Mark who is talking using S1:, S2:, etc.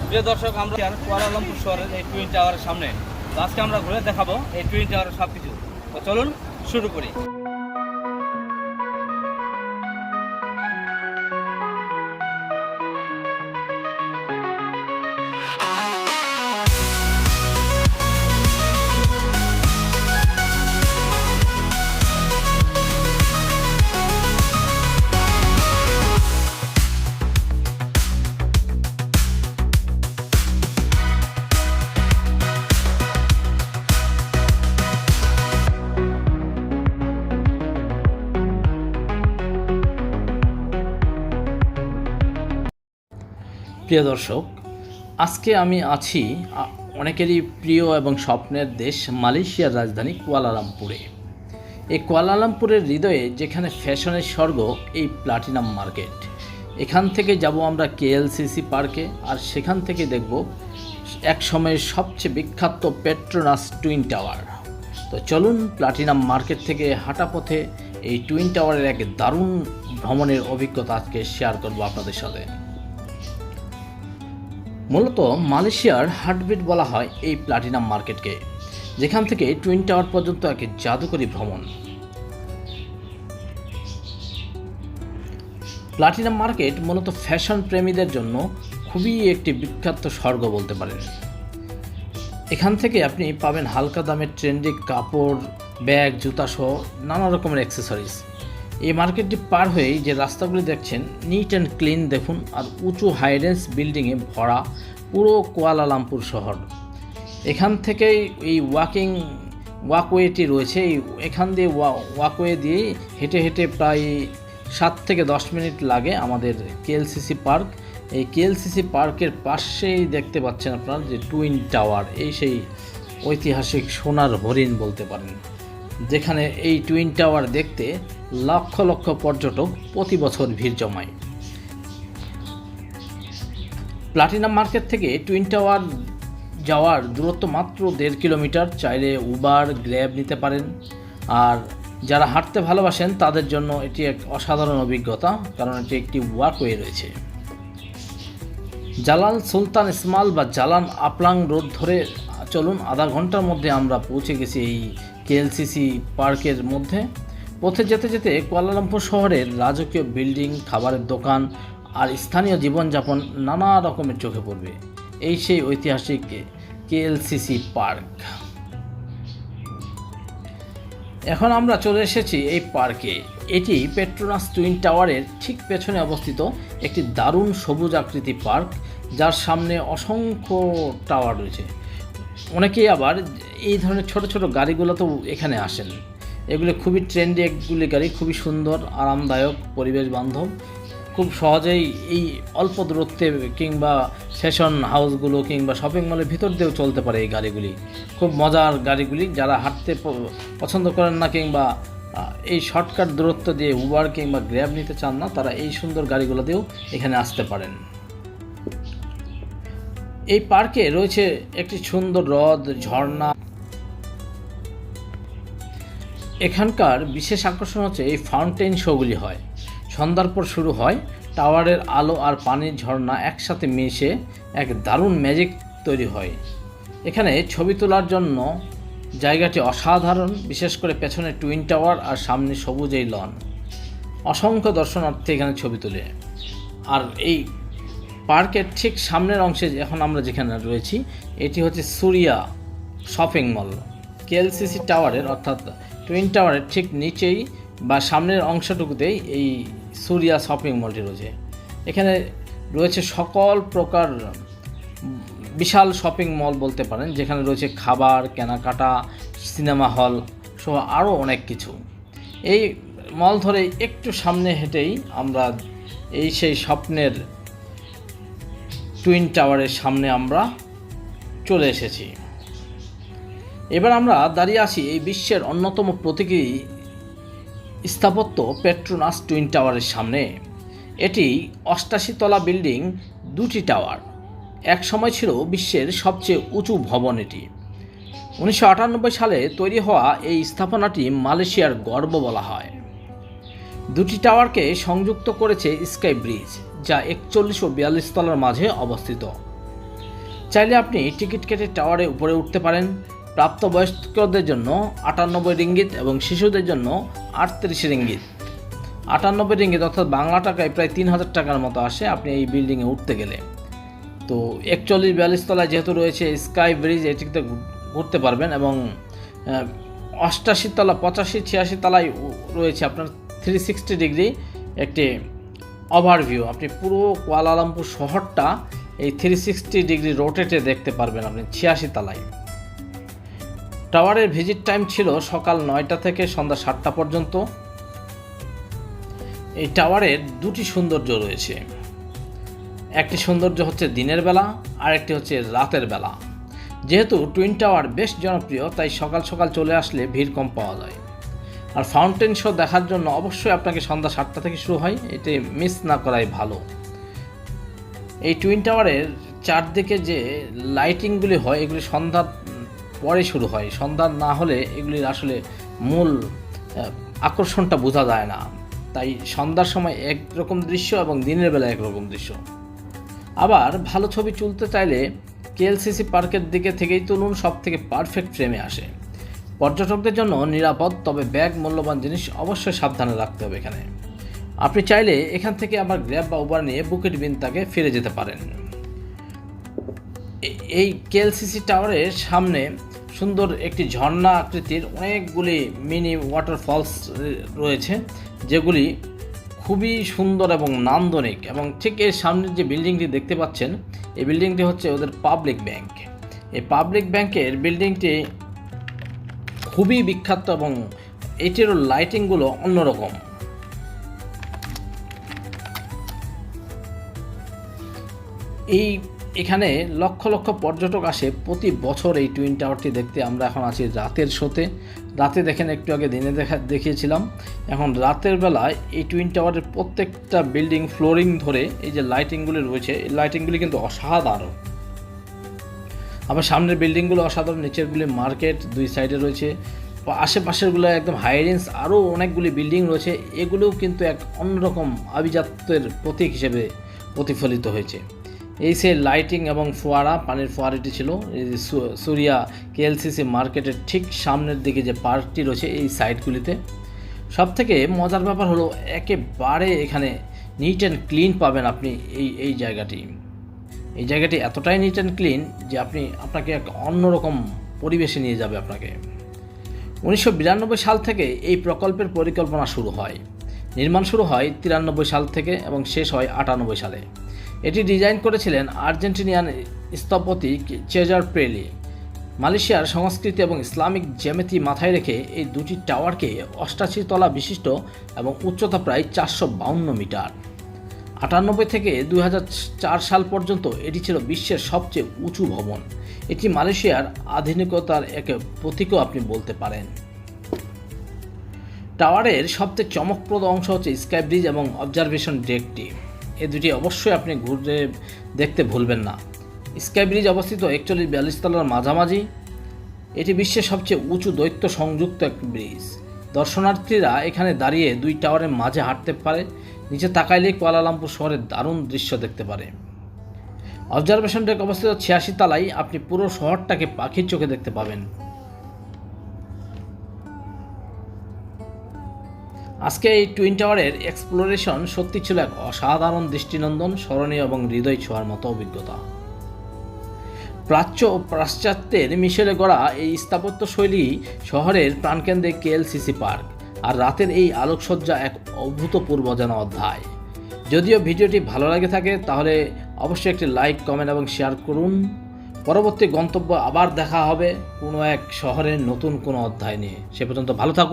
S1: প্রিয় দর্শক, আমরা কুয়ালালামপুর শহরের এই টুইন টাওয়ারের সামনে। তো আজকে আমরা ঘুরে দেখাবো এই টুইন টাওয়ারের সব কিছু। তো চলুন শুরু করি। প্রিয় দর্শক, আজকে আমি আছি অনেকেরই প্রিয় এবং স্বপ্নের দেশ মালয়েশিয়ার রাজধানী কুয়ালালামপুরে। এই কুয়ালালামপুরের হৃদয়ে যেখানে ফ্যাশনের স্বর্গ, এই প্লাটিনাম মার্কেট। এখান থেকে যাব আমরা কেএলসিসি পার্কে, আর সেখান থেকে দেখব এক সময়ের সবচেয়ে বিখ্যাত পেট্রোনাস টুইন টাওয়ার। তো চলুন প্লাটিনাম মার্কেট থেকে হাঁটা পথে এই টুইন টাওয়ারের এক দারুণ ভ্রমণের অভিজ্ঞতা আজকে শেয়ার করব আপনাদের সাথে। মূলত মালয়েশিয়ার হার্টবিট বলা হয় এই প্লাটিনাম মার্কেটকে, যেখান থেকে টুইন টাওয়ার পর্যন্ত এক জাদুকরী ভ্রমণ। প্লাটিনাম মার্কেট মূলত ফ্যাশন প্রেমীদের জন্য খুবই একটি বিখ্যাত স্বর্গ বলতে পারেন। এখান থেকে আপনি পাবেন হালকা দামের ট্রেন্ডি কাপড়, ব্যাগ, জুতা সহ নানা রকমের অ্যাক্সেসরিজ। এই মার্কেটটি পার হয়েই যে রাস্তাগুলি দেখছেন, নিট অ্যান্ড ক্লিন দেখুন, আর উঁচু হাইডেন্স বিল্ডিংয়ে ভরা পুরো কুয়ালালামপুর শহর। এখান থেকেই এই ওয়াকওয়েটি রয়েছে। এখান দিয়ে ওয়াকওয়ে দিয়ে হেঁটে হেঁটে প্রায় 7 থেকে 10 মিনিট লাগে আমাদের কেএলসিসি পার্ক। এই কেএলসিসি পার্কের পাশেই দেখতে পাচ্ছেন আপনার যে টুইন টাওয়ার, এই সেই ঐতিহাসিক সোনার হরিণ বলতে পারেন, যেখানে এই টুইন টাওয়ার দেখতে লক্ষ লক্ষ পর্যটক প্রতি বছর ভিড় জমায়। প্লাটিনাম মার্কেট থেকে টুইন টাওয়ার যাওয়ার দূরত্ব মাত্র 1.5 কিলোমিটার। চাইলে উবার, গ্র্যাব নিতে পারেন। আর যারা হাঁটতে ভালোবাসেন তাদের জন্য এটি এক অসাধারণ অভিজ্ঞতা, কারণ এটি একটি ওয়াকওয়ে রয়েছে। জালাল সুলতান ইসমাইল বা জালান আপলাং রোড ধরে চলুন, আধা ঘন্টার মধ্যে আমরা পৌঁছে গেছি এই কেএলসিসি পার্কের মধ্যে। পথে যেতে যেতে কুয়ালালামপুর শহরের রাজকীয় বিল্ডিং, খাবারের দোকান আর স্থানীয় জীবনযাপন নানা রকমের চোখে পড়বে। এই সেই ঐতিহাসিক কেএলসিসি পার্ক। এখন আমরা চলে এসেছি এই পার্কে। এটি পেট্রোনাস টুইন টাওয়ারের ঠিক পেছনে অবস্থিত একটি দারুণ সবুজ আকৃতি পার্ক, যার সামনে অসংখ্য টাওয়ার রয়েছে। অনেকেই আবার এই ধরনের ছোট ছোট গাড়িগুলোতেও এখানে আসেন। এগুলো খুবই ট্রেন্ডি একগুলি গাড়ি, খুবই সুন্দর, আরামদায়ক, পরিবেশ বান্ধব। খুব সহজেই এই অল্প দূরত্বে কিংবা ফ্যাশন হাউসগুলো কিংবা শপিং মলের ভিতর দিয়েও চলতে পারে এই গাড়িগুলি। খুব মজার গাড়িগুলি। যারা হাঁটতে পছন্দ করেন না কিংবা এই শর্টকাট দূরত্ব দিয়ে উবার কিংবা গ্র্যাব নিতে চান না, তারা এই সুন্দর গাড়িগুলো দিয়েও এখানে আসতে পারেন। এই পার্কে রয়েছে একটি সুন্দর হ্রদ, ঝর্ণা। এখানকার বিশেষ আকর্ষণ হচ্ছে এই ফাউন্টেন শোগুলি হয়। সন্ধ্যার পর শুরু হয়। টাওয়ারের আলো আর পানির ঝর্ণা একসাথে মিশে এক দারুণ ম্যাজিক তৈরি হয়। এখানে ছবি তোলার জন্য জায়গাটি অসাধারণ, বিশেষ করে পেছনে টুইন টাওয়ার আর সামনে সবুজ এই লন। অসংখ্য দর্শনার্থী এখানে ছবি তোলে। আর এই পার্কের ঠিক সামনের অংশে এখন আমরা যেখানে রয়েছি, এটি হচ্ছে সুরিয়া শপিং মল। কেএলসিসি টাওয়ারের অর্থাৎ টুইন টাওয়ারের ঠিক নিচেই বা সামনের অংশটুকুতেই এই সুরিয়া শপিং মলটি রয়েছে। এখানে রয়েছে সকল প্রকার বিশাল শপিং মল বলতে পারেন, যেখানে রয়েছে খাবার, কেনাকাটা, সিনেমা হল সহ আরও অনেক কিছু। এই মল ধরে একটু সামনে হেঁটেই আমরা এই সেই স্বপ্নের টুইন টাওয়ারের সামনে আমরা চলে এসেছি। এবার আমরা দাঁড়িয়ে আছি এই বিশ্বের অন্যতম প্রতীকী স্থাপত্য পেট্রোনাস টুইন টাওয়ারের সামনে। এটি 88 তলা বিল্ডিং, 2টি টাওয়ার। এক সময় ছিল বিশ্বের সবচেয়ে উঁচু ভবন এটি। 1998 সালে তৈরি হওয়া এই স্থাপনাটি মালয়েশিয়ার গর্ব বলা হয়। দুটি টাওয়ারকে সংযুক্ত করেছে স্কাই ব্রিজ, যা 41 ও 42 তলার মাঝে অবস্থিত। চাইলে আপনি টিকিট কেটে টাওয়ারে উপরে উঠতে পারেন। প্রাপ্তবয়স্কদের জন্য 98 রিঙ্গিত এবং শিশুদের জন্য 38 রিঙ্গিত। 98 রিঙ্গিত অর্থাৎ বাংলা টাকায় প্রায় 3000 টাকার মতো আসে আপনি এই বিল্ডিংয়ে উঠতে গেলে। তো 41-42 তলায় যেহেতু রয়েছে স্কাই ব্রিজ, এটিতে ঘুরতে পারবেন এবং 88 তলা, 85-86 তলায় রয়েছে আপনার 360 ডিগ্রি একটি ওভারভিউ। আপনি পুরো কুয়ালালামপুর শহরটা এই 360 ডিগ্রি রোটেটে দেখতে পারবেন আপনি 86 তলায়। টাওয়ারের ভিজিট টাইম ছিল সকাল 9টা থেকে সন্ধ্যা 7টা পর্যন্ত। এই টাওয়ারের দুটি সৌন্দর্য রয়েছে, একটি সৌন্দর্য হচ্ছে দিনের বেলা আর একটি হচ্ছে রাতের বেলা। যেহেতু টুইন টাওয়ার বেশ জনপ্রিয়, তাই সকাল সকাল চলে আসলে ভিড় কম পাওয়া যায়। আর ফাউন্টেন শো দেখার জন্য অবশ্যই আপনাকে সন্ধ্যা 7টা থেকে শুরু হয়, এটি মিস না করাই ভালো। এই টুইন টাওয়ারের চারদিকে যে লাইটিংগুলি হয় এগুলি সন্ধ্যার পরে শুরু হয়। সন্ধ্যা না হলে এগুলির আসলে মূল আকর্ষণটা বোঝা যায় না। তাই সন্ধ্যার সময় একরকম দৃশ্য এবং দিনের বেলা একরকম দৃশ্য। আবার ভালো ছবি তুলতে চাইলে কেএলসিসি পার্কের দিকে থেকেই তুলুন, সব থেকে পারফেক্ট ফ্রেমে আসে। পর্যটকদের জন্য নিরাপদ, তবে ব্যাগ, মূল্যবান জিনিস অবশ্যই সাবধানে রাখতে হবে এখানে। আপনি চাইলে এখান থেকে আবার গ্র্যাব বা উবার নিয়ে বুকিট বিনতাকে ফিরে যেতে পারেন। এই কেএলসিসি টাওয়ারের সামনে সুন্দর একটি ঝর্ণা আকৃতির অনেকগুলি মিনি ওয়াটারফলস রয়েছে, যেগুলি খুবই সুন্দর এবং নান্দনিক। এবং ঠিক এর সামনের যে বিল্ডিংটি দেখতে পাচ্ছেন, এই বিল্ডিংটি হচ্ছে ওদের পাবলিক ব্যাংক। এই পাবলিক ব্যাংকের বিল্ডিংটি খুবই বিখ্যাত এবং এটিরও লাইটিংগুলো অন্যরকম। এখানে লক্ষ লক্ষ পর্যটক আসে প্রতি বছর এই টুইন টাওয়ারটি দেখতে। আমরা এখন আছি রাতের শোতে। রাতে দেখেন, একটু আগে দিনে দেখিয়েছিলাম। এখন রাতের বেলায় এই টুইন টাওয়ারের প্রত্যেকটা বিল্ডিং ফ্লোরিং ধরে এই যে লাইটিংগুলি রয়েছে, এই লাইটিংগুলি কিন্তু অসাধারণ। আবার সামনের বিল্ডিংগুলো অসাধারণ, নিচেরগুলি মার্কেট, দুই সাইডে রয়েছে। আশেপাশেরগুলো একদম হাই রেঞ্জ, আরও অনেকগুলি বিল্ডিং রয়েছে। এগুলোও কিন্তু এক অন্যরকম আভিজাত্যের প্রতীক হিসেবে প্রতিফলিত হয়েছে। এই সে লাইটিং এবং ফোয়ারা, পানির ফোয়ারাটি ছিল সুরিয়া কেএলসিসি মার্কেটের ঠিক সামনের দিকে যে পার্কটি রয়েছে এই সাইডগুলিতে। সবথেকে মজার ব্যাপার হলো একেবারে এখানে নিট অ্যান্ড ক্লিন পাবেন আপনি। এই জায়গাটি এতটাই নিট অ্যান্ড ক্লিন যে আপনাকে এক অন্যরকম পরিবেশে নিয়ে যাবে আপনাকে। 1992 সাল থেকে এই প্রকল্পের পরিকল্পনা শুরু হয়। নির্মাণ শুরু হয় 93 সাল থেকে এবং শেষ হয় 98 সালে। এটি ডিজাইন করেছিলেন আর্জেন্টিনিয়ান স্থপতি চেজার প্রেলি। মালয়েশিয়ার সংস্কৃতি এবং ইসলামিক জ্যামিতি মাথায় রেখে এই দুটি টাওয়ারকে 88 তলা বিশিষ্ট এবং উচ্চতা প্রায় 452 মিটার। 98 থেকে 2004 সাল পর্যন্ত এটি ছিল বিশ্বের সবচেয়ে উঁচু ভবন। এটি মালয়েশিয়ার আধুনিকতার এক প্রতীকও আপনি বলতে পারেন। টাওয়ারের সবচেয়ে চমকপ্রদ অংশ হচ্ছে স্কাই ব্রিজ এবং অবজারভেশন ডেকটি। এই দুটি অবশ্যই আপনি ঘুরে দেখতে ভুলবেন না। স্কাই ব্রিজ অবস্থিত 41-42 তলার মাঝামাঝি। এটি বিশ্বের সবচেয়ে উঁচু দ্বৈত সংযুক্ত এক ব্রিজ। দর্শনার্থীরা এখানে দাঁড়িয়ে দুই টাওয়ারের মাঝে হাঁটতে পারে। নিচে তাকাইলে কুয়ালালামপুর শহরের দারুণ দৃশ্য দেখতে পারে। অবজারভেশন ডেক অবস্থিত 86 তলায়। আপনি পুরো শহরটাকে পাখির চোখে দেখতে পাবেন। আজকে এই টুইন টাওয়ারের এক্সপ্লোরেশন সত্যি ছিল এক অসাধারণ, দৃষ্টিনন্দন, স্মরণীয় এবং হৃদয় ছোঁয়ার মতো অভিজ্ঞতা। প্রাচ্য ও পাশ্চাত্যের মিশেলে গড়া এই স্থাপত্যশৈলী শহরের প্রাণকেন্দ্রে কেএলসিসি পার্ক। আর রাতের এই আলোকসজ্জা এক অভূতপূর্ব যেন অধ্যায়। যদিও ভিডিওটি ভালো লাগে থাকে তাহলে অবশ্যই একটি লাইক, কমেন্ট এবং শেয়ার করুন। পরবর্তী গন্তব্য আবার দেখা হবে কোনো এক শহরের নতুন কোনো অধ্যায় নিয়ে। সে পর্যন্ত ভালো থাকুন।